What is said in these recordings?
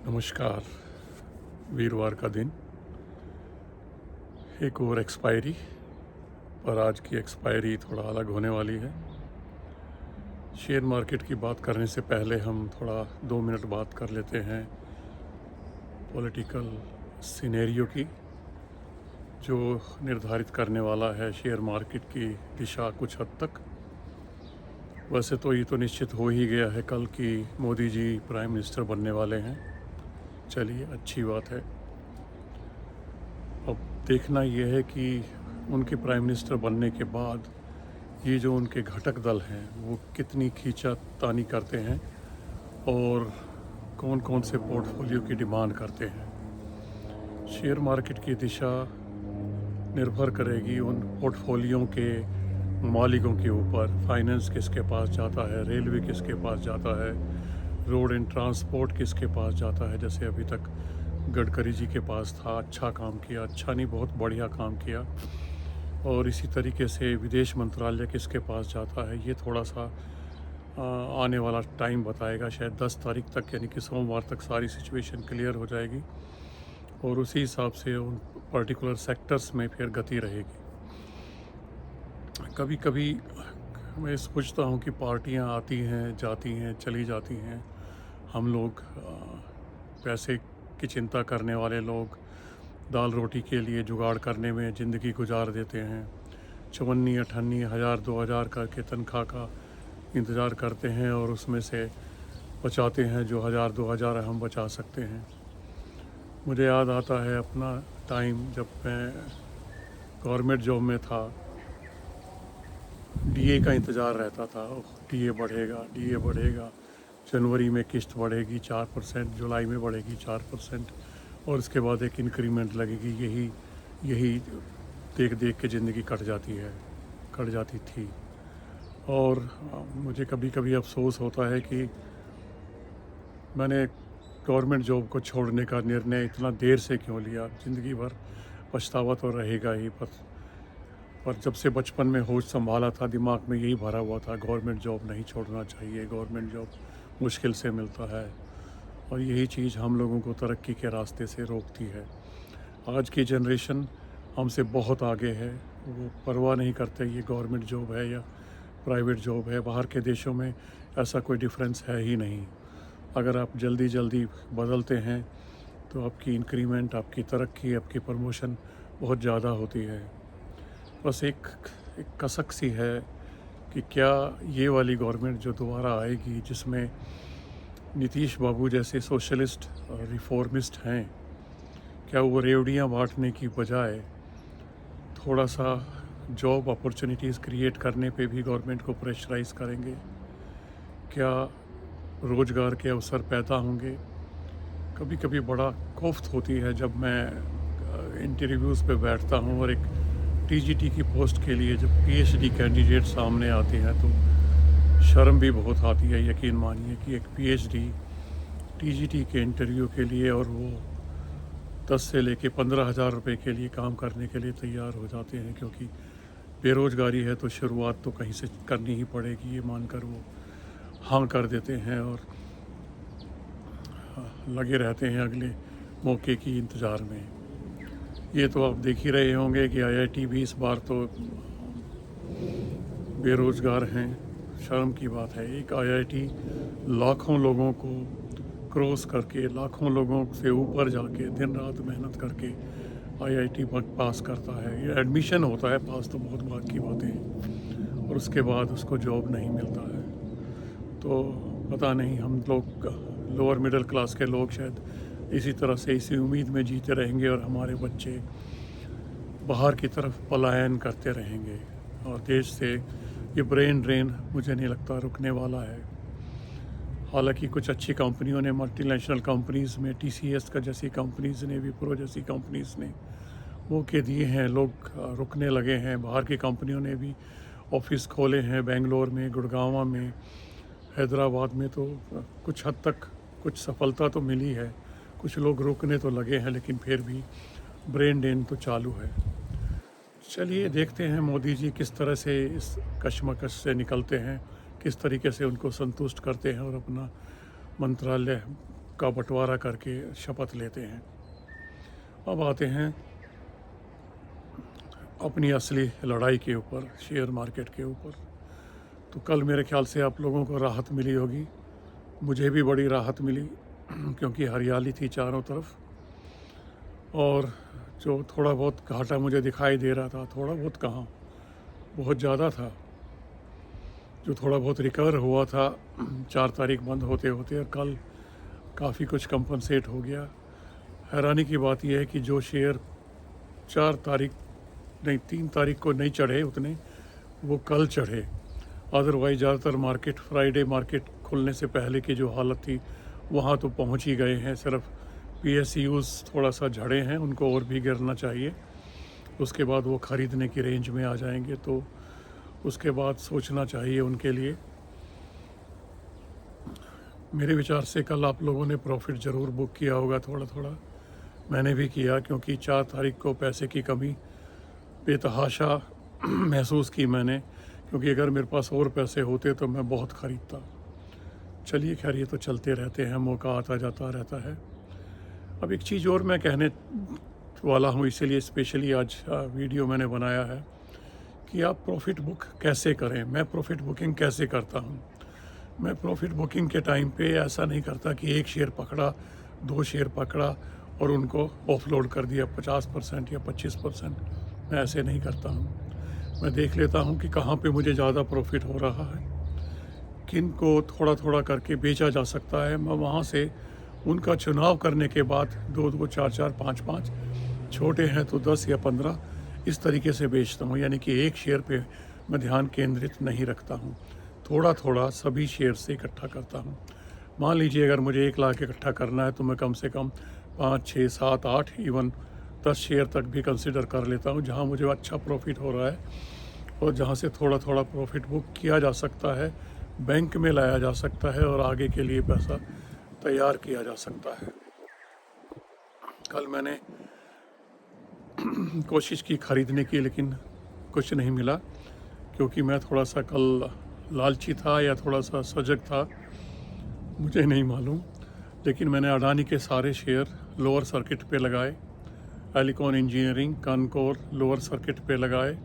नमस्कार। वीरवार का दिन, एक और एक्सपायरी, पर आज की एक्सपायरी थोड़ा अलग होने वाली है। शेयर मार्केट की बात करने से पहले हम थोड़ा 2 मिनट बात कर लेते हैं पॉलिटिकल सिनेरियो की, जो निर्धारित करने वाला है शेयर मार्केट की दिशा कुछ हद तक। वैसे तो ये तो निश्चित हो ही गया है कल कि मोदी जी प्राइम मिनिस्टर बनने वाले हैं। चलिए, अच्छी बात है। अब देखना यह है कि उनके प्राइम मिनिस्टर बनने के बाद ये जो उनके घटक दल हैं वो कितनी खींचातानी करते हैं और कौन कौन से पोर्टफोलियो की डिमांड करते हैं। शेयर मार्केट की दिशा निर्भर करेगी उन पोर्टफोलियो के मालिकों के ऊपर। फाइनेंस किसके पास जाता है, रेलवे किसके पास जाता है, रोड एंड ट्रांसपोर्ट किसके पास जाता है। जैसे अभी तक गडकरी जी के पास था, अच्छा काम किया, अच्छा नहीं बहुत बढ़िया काम किया। और इसी तरीके से विदेश मंत्रालय किसके पास जाता है, ये थोड़ा सा आने वाला टाइम बताएगा। शायद 10 तारीख तक, यानी कि सोमवार तक सारी सिचुएशन क्लियर हो जाएगी और उसी हिसाब से उन पर्टिकुलर सेक्टर्स में फिर गति रहेगी। कभी कभी मैं सोचता हूँ कि पार्टियाँ आती हैं, जाती हैं, चली जाती हैं। हम लोग पैसे की चिंता करने वाले लोग दाल रोटी के लिए जुगाड़ करने में ज़िंदगी गुजार देते हैं। 54-58 हज़ार 2,000 करके तनख्वाह का इंतज़ार करते हैं और उसमें से बचाते हैं जो 1,000-2,000 हम बचा सकते हैं। मुझे याद आता है अपना टाइम जब मैं गवर्नमेंट जॉब में था। डीए का इंतज़ार रहता था, डीए बढ़ेगा, डीए बढ़ेगा। जनवरी में किस्त बढ़ेगी 4%, जुलाई में बढ़ेगी 4%, और उसके बाद एक इंक्रीमेंट लगेगी। यही देख देख के ज़िंदगी कट जाती थी। और मुझे कभी कभी अफसोस होता है कि मैंने गवर्नमेंट जॉब को छोड़ने का निर्णय इतना देर से क्यों लिया। ज़िंदगी भर पछतावा तो रहेगा ही, पर जब से बचपन में होश संभाला था, दिमाग में यही भरा हुआ था, गवर्नमेंट जॉब नहीं छोड़ना चाहिए। गवर्नमेंट जॉब मुश्किल से मिलता है और यही चीज़ हम लोगों को तरक्की के रास्ते से रोकती है। आज की जनरेशन हमसे बहुत आगे है, वो परवाह नहीं करते ये गवर्नमेंट जॉब है या प्राइवेट जॉब है। बाहर के देशों में ऐसा कोई डिफरेंस है ही नहीं। अगर आप जल्दी जल्दी बदलते हैं तो आपकी इंक्रीमेंट, आपकी तरक्की, आपकी प्रमोशन बहुत ज़्यादा होती है। बस एक कसक सी है कि क्या ये वाली गवर्नमेंट जो दोबारा आएगी, जिसमें नीतीश बाबू जैसे सोशलिस्ट और रिफॉर्मिस्ट हैं, क्या वो रेवड़ियाँ बांटने की बजाय थोड़ा सा जॉब अपॉर्चुनिटीज़ क्रिएट करने पे भी गवर्नमेंट को प्रेशराइज़ करेंगे? क्या रोज़गार के अवसर पैदा होंगे? कभी कभी बड़ा कोफ्त होती है जब मैं इंटरव्यूज़ पे बैठता हूँ और एक टीजीटी की पोस्ट के लिए जब पीएचडी कैंडिडेट सामने आते हैं तो शर्म भी बहुत आती है। यकीन मानिए कि एक पीएचडी टीजीटी के इंटरव्यू के लिए, और वो 10 से लेके 15,000 रुपये के लिए काम करने के लिए तैयार हो जाते हैं, क्योंकि बेरोज़गारी है तो शुरुआत तो कहीं से करनी ही पड़ेगी, ये मानकर वो हाँ कर देते हैं और लगे रहते हैं अगले मौके की इंतज़ार में। ये तो आप देख ही रहे होंगे कि आईआईटी भी इस बार तो बेरोज़गार हैं। शर्म की बात है, एक आईआईटी लाखों लोगों को क्रॉस करके, लाखों लोगों से ऊपर जाके दिन रात मेहनत करके आईआईटी पास करता है। ये एडमिशन होता है, पास तो बहुत बात की बातें हैं, और उसके बाद उसको जॉब नहीं मिलता है। तो पता नहीं, हम लोग लोअर मिडिल क्लास के लोग शायद इसी तरह से इसी उम्मीद में जीते रहेंगे और हमारे बच्चे बाहर की तरफ पलायन करते रहेंगे और देश से ये ब्रेन ड्रेन मुझे नहीं लगता रुकने वाला है। हालांकि कुछ अच्छी कंपनियों ने, मल्टीनेशनल कंपनीज़ में, टीसीएस का जैसी कंपनीज़ ने, विप्रो जैसी कंपनीज़ ने मौके दिए हैं, लोग रुकने लगे हैं। बाहर की कंपनियों ने भी ऑफिस खोले हैं, बेंगलोर में, गुड़गांव में, हैदराबाद में। तो कुछ हद तक कुछ सफलता तो मिली है, कुछ लोग रुकने तो लगे हैं, लेकिन फिर भी ब्रेन ड्रेन तो चालू है। चलिए देखते हैं मोदी जी किस तरह से इस कश्मकश से निकलते हैं, किस तरीके से उनको संतुष्ट करते हैं और अपना मंत्रालय सबका बंटवारा करके शपथ लेते हैं। अब आते हैं अपनी असली लड़ाई के ऊपर, शेयर मार्केट के ऊपर। तो कल मेरे ख्याल से आप लोगों को राहत मिली होगी, मुझे भी बड़ी राहत मिली क्योंकि हरियाली थी चारों तरफ, और जो थोड़ा बहुत घाटा मुझे दिखाई दे रहा था, थोड़ा बहुत कहाँ, बहुत ज़्यादा था, जो थोड़ा बहुत रिकवर हुआ था 4 तारीख बंद होते होते, और कल काफ़ी कुछ कंपनसेट हो गया। हैरानी की बात यह है कि जो शेयर 4 तारीख नहीं 3 तारीख को नहीं चढ़े उतने, वो कल चढ़े। अदरवाइज ज़्यादातर मार्केट, फ्राइडे मार्केट खुलने से पहले की जो हालत थी वहाँ तो पहुँच ही गए हैं। सिर्फ PSUs थोड़ा सा झड़े हैं, उनको और भी गिरना चाहिए, उसके बाद वो ख़रीदने की रेंज में आ जाएंगे। तो उसके बाद सोचना चाहिए उनके लिए। मेरे विचार से कल आप लोगों ने प्रॉफिट ज़रूर बुक किया होगा, थोड़ा थोड़ा मैंने भी किया, क्योंकि 4 तारीख को पैसे की कमी बेतहाशा महसूस की मैंने, क्योंकि अगर मेरे पास और पैसे होते तो मैं बहुत ख़रीदता। चलिए खैर, ये तो चलते रहते हैं, मौका आता जाता रहता है। अब एक चीज़ और मैं कहने वाला हूँ, इसीलिए स्पेशली आज वीडियो मैंने बनाया है कि आप प्रॉफिट बुक कैसे करें। मैं प्रॉफिट बुकिंग कैसे करता हूँ। मैं प्रॉफिट बुकिंग के टाइम पे ऐसा नहीं करता कि एक शेयर पकड़ा, 2 शेयर पकड़ा और उनको ऑफलोड कर दिया 50% या 25%। मैं ऐसे नहीं करता हूँ। मैं देख लेता हूँ कि कहाँ पे मुझे ज़्यादा प्रॉफिट हो रहा है, किन को थोड़ा थोड़ा करके बेचा जा सकता है। मैं वहाँ से उनका चुनाव करने के बाद 2-2, 4-4, 5-5, छोटे हैं तो 10 या 15, इस तरीके से बेचता हूँ। यानी कि एक शेयर पे मैं ध्यान केंद्रित नहीं रखता हूँ, थोड़ा थोड़ा सभी शेयर से इकट्ठा करता हूँ। मान लीजिए अगर मुझे 1 लाख इकट्ठा करना है तो मैं कम से कम 5, 6, 7, 8, इवन 10 शेयर तक भी कंसिडर कर लेता हूँ, जहाँ मुझे अच्छा प्रॉफिट हो रहा है और जहाँ से थोड़ा थोड़ा प्रॉफिट बुक किया जा सकता है, बैंक में लाया जा सकता है और आगे के लिए पैसा तैयार किया जा सकता है। कल मैंने कोशिश की ख़रीदने की, लेकिन कुछ नहीं मिला, क्योंकि मैं थोड़ा सा कल लालची था या थोड़ा सा सजग था, मुझे नहीं मालूम। लेकिन मैंने अडानी के सारे शेयर लोअर सर्किट पे लगाए, Elecon engineering, Concor lower circuit पे लगाए,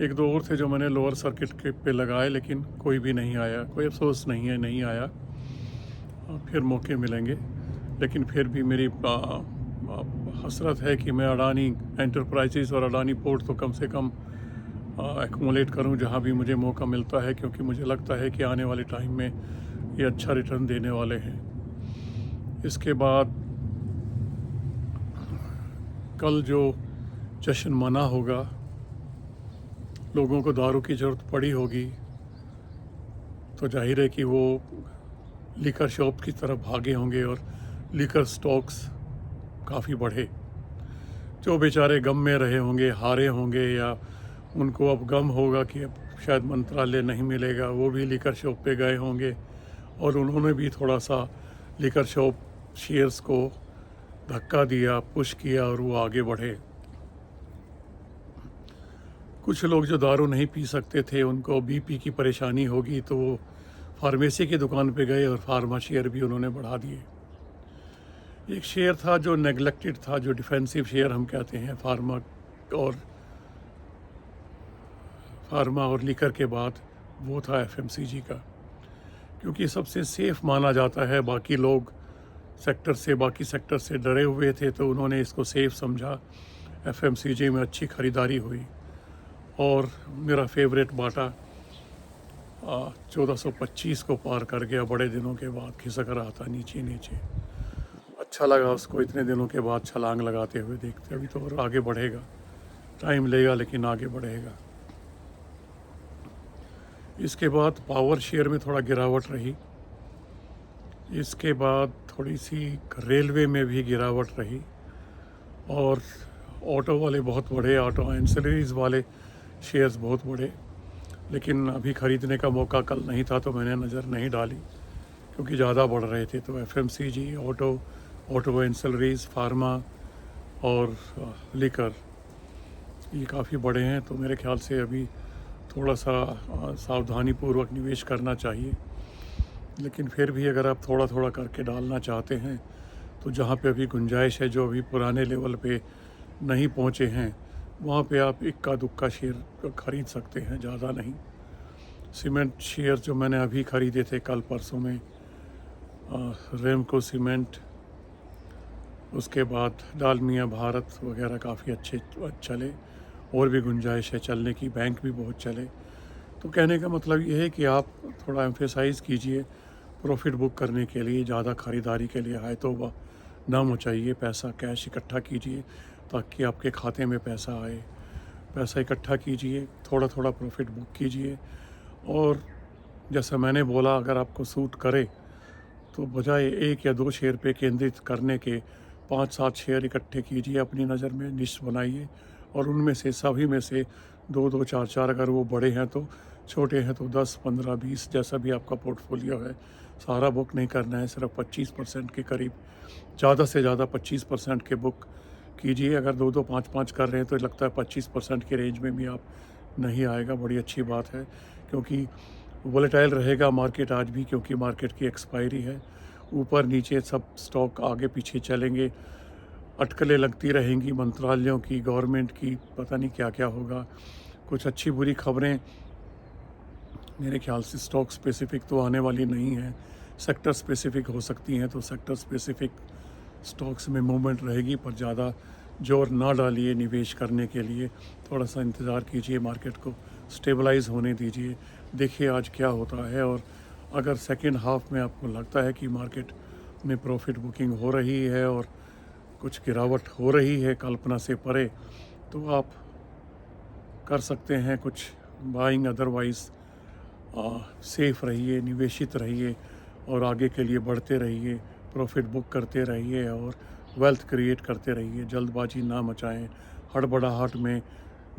1-2 और थे जो मैंने लोअर सर्किट के पे लगाए, लेकिन कोई भी नहीं आया। कोई अफसोस नहीं है, नहीं आया, फिर मौके मिलेंगे। लेकिन फिर भी मेरी हसरत है कि मैं अडानी एंटरप्राइजेज़ और अडानी पोर्ट तो कम से कम एक्मुलेट करूं जहां भी मुझे मौका मिलता है, क्योंकि मुझे लगता है कि आने वाले टाइम में ये अच्छा रिटर्न देने वाले हैं। इसके बाद कल जो जश्न मना होगा, लोगों को दारू की ज़रूरत पड़ी होगी, तो जाहिर है कि वो लिकर शॉप की तरफ भागे होंगे और लिकर स्टॉक्स काफ़ी बढ़े। जो बेचारे गम में रहे होंगे, हारे होंगे, या उनको अब गम होगा कि अब शायद मंत्रालय नहीं मिलेगा, वो भी लिकर शॉप पे गए होंगे और उन्होंने भी थोड़ा सा लिकर शॉप शेयर्स को धक्का दिया, पुश किया और वो आगे बढ़े। कुछ लोग जो दारू नहीं पी सकते थे, उनको BP की परेशानी होगी, तो वो फार्मेसी की दुकान पे गए और फार्मा शेयर भी उन्होंने बढ़ा दिए। एक शेयर था जो नेगलेक्टेड था, जो डिफेंसिव शेयर हम कहते हैं, फार्मा और लिकर के बाद, वो था FMCG का, क्योंकि सबसे सेफ माना जाता है। बाकी लोग बाकी सेक्टर से डरे हुए थे, तो उन्होंने इसको सेफ समझा। FMCG में अच्छी ख़रीदारी हुई और मेरा फेवरेट बाटा 1425 को पार कर गया, बड़े दिनों के बाद खिसक रहा था नीचे नीचे। अच्छा लगा उसको इतने दिनों के बाद छलांग लगाते हुए देखते। अभी तो और आगे बढ़ेगा, टाइम लेगा लेकिन आगे बढ़ेगा। इसके बाद पावर शेयर में थोड़ा गिरावट रही, इसके बाद थोड़ी सी रेलवे में भी गिरावट रही, और ऑटो वाले बहुत बढ़े, ऑटो एंसिलरीज वाले शेयर्स बहुत बढ़े। लेकिन अभी ख़रीदने का मौका कल नहीं था तो मैंने नज़र नहीं डाली, क्योंकि ज़्यादा बढ़ रहे थे। तो FMCG, ऑटो एंसिलरीज, फार्मा और लिकर, ये काफ़ी बड़े हैं। तो मेरे ख्याल से अभी थोड़ा सा सावधानी पूर्वक निवेश करना चाहिए। लेकिन फिर भी अगर आप थोड़ा थोड़ा करके डालना चाहते हैं तो जहाँ पे अभी गुंजाइश है, जो अभी पुराने लेवल पे नहीं पहुँचे हैं, वहाँ पे आप इक्का दुक्का शेयर ख़रीद सकते हैं, ज़्यादा नहीं। सीमेंट शेयर जो मैंने अभी ख़रीदे थे कल परसों में, रेमको सीमेंट, उसके बाद डालमिया भारत वगैरह काफ़ी अच्छे चले, और भी गुंजाइश है चलने की, बैंक भी बहुत चले। तो कहने का मतलब ये है कि आप थोड़ा एम्फेसाइज़ कीजिए प्रॉफिट बुक करने के लिए, ज़्यादा ख़रीदारी के लिए हाय तौबा ना मचाइए, पैसा कैश इकट्ठा कीजिए ताकि आपके खाते में पैसा आए। पैसा इकट्ठा कीजिए, थोड़ा थोड़ा प्रॉफिट बुक कीजिए, और जैसा मैंने बोला, अगर आपको सूट करे तो बजाय 1 या 2 शेयर पे केंद्रित करने के 5-7 शेयर इकट्ठे कीजिए, अपनी नज़र में लिस्ट बनाइए, और उनमें से सभी में से 2-2, 4-4, अगर वो बड़े हैं तो, छोटे हैं तो 10, 15, 20, जैसा भी आपका पोर्टफोलियो है, सारा बुक नहीं करना है, सिर्फ 25% के करीब, ज़्यादा से ज़्यादा 25% के बुक कीजिए। अगर 2-2, 5-5 कर रहे हैं तो लगता है 25% के रेंज में भी आप नहीं आएगा, बड़ी अच्छी बात है, क्योंकि वोलेटाइल रहेगा मार्केट आज भी, क्योंकि मार्केट की एक्सपायरी है, ऊपर नीचे सब स्टॉक आगे पीछे चलेंगे, अटकलें लगती रहेंगी मंत्रालयों की, गवर्नमेंट की, पता नहीं क्या क्या होगा। कुछ अच्छी बुरी खबरें मेरे ख्याल से स्टॉक स्पेसिफिक तो आने वाली नहीं है, सेक्टर स्पेसिफिक हो सकती हैं, तो सेक्टर स्पेसिफिक स्टॉक्स में मूवमेंट रहेगी, पर ज़्यादा जोर ना डालिए निवेश करने के लिए, थोड़ा सा इंतज़ार कीजिए, मार्केट को स्टेबलाइज होने दीजिए, देखिए आज क्या होता है। और अगर सेकेंड हाफ में आपको लगता है कि मार्केट में प्रॉफिट बुकिंग हो रही है और कुछ गिरावट हो रही है कल्पना से परे, तो आप कर सकते हैं कुछ बाइंग। अदरवाइज़ सेफ रहिए, निवेशित रहिए, और आगे के लिए बढ़ते रहिए, प्रॉफिट बुक करते रहिए, और वेल्थ क्रिएट करते रहिए। जल्दबाजी ना मचाएं, हड़बड़ाहट में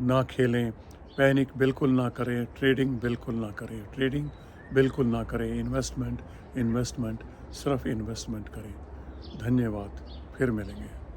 ना खेलें, पैनिक बिल्कुल ना करें, ट्रेडिंग बिल्कुल ना करें, ट्रेडिंग बिल्कुल ना करें, इन्वेस्टमेंट सिर्फ इन्वेस्टमेंट करें। धन्यवाद, फिर मिलेंगे।